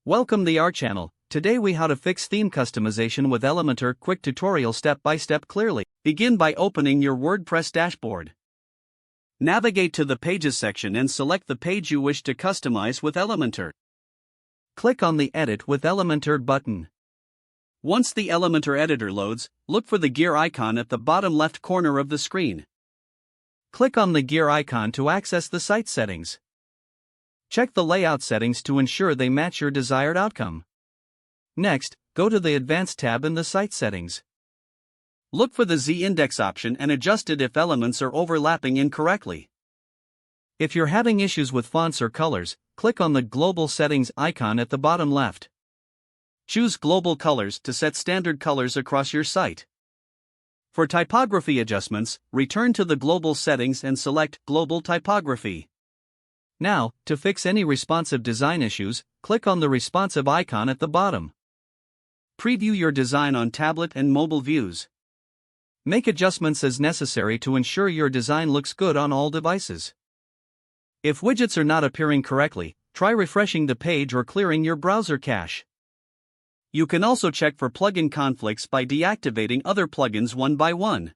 Welcome to our channel. Today we how to fix theme customization with Elementor. Quick tutorial step by step clearly. Begin by opening your WordPress dashboard. Navigate to the Pages section and select the page you wish to customize with Elementor. Click on the Edit with Elementor button. Once the Elementor editor loads, look for the gear icon at the bottom left corner of the screen. Click on the gear icon to access the site settings. Check the layout settings to ensure they match your desired outcome. Next, go to the Advanced tab in the site settings. Look for the Z-index option and adjust it if elements are overlapping incorrectly. If you're having issues with fonts or colors, click on the Global Settings icon at the bottom left. Choose Global Colors to set standard colors across your site. For typography adjustments, return to the Global Settings and select Global Typography. Now, to fix any responsive design issues, click on the responsive icon at the bottom. Preview your design on tablet and mobile views. Make adjustments as necessary to ensure your design looks good on all devices. If widgets are not appearing correctly, try refreshing the page or clearing your browser cache. You can also check for plugin conflicts by deactivating other plugins one by one.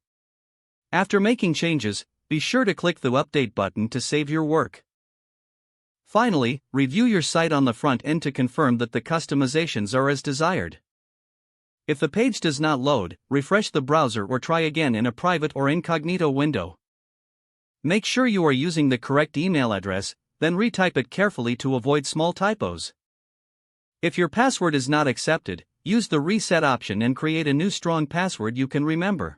After making changes, be sure to click the Update button to save your work. Finally, review your site on the front end to confirm that the customizations are as desired. If the page does not load, refresh the browser or try again in a private or incognito window. Make sure you are using the correct email address, then retype it carefully to avoid small typos. If your password is not accepted, use the Reset option and create a new strong password you can remember.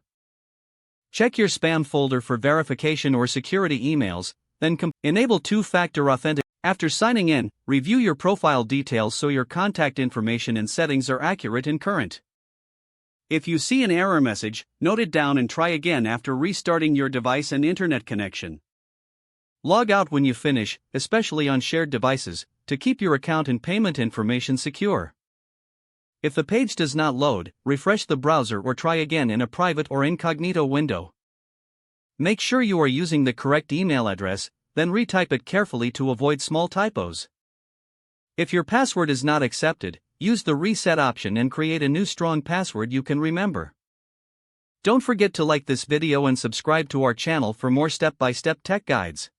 Check your spam folder for verification or security emails, then enable two-factor authentication. After signing in, review your profile details so your contact information and settings are accurate and current. If you see an error message, note it down and try again after restarting your device and internet connection. Log out when you finish, especially on shared devices, to keep your account and payment information secure. If the page does not load, refresh the browser or try again in a private or incognito window. Make sure you are using the correct email address, then retype it carefully to avoid small typos. If your password is not accepted, use the Reset option and create a new strong password you can remember. Don't forget to like this video and subscribe to our channel for more step-by-step tech guides.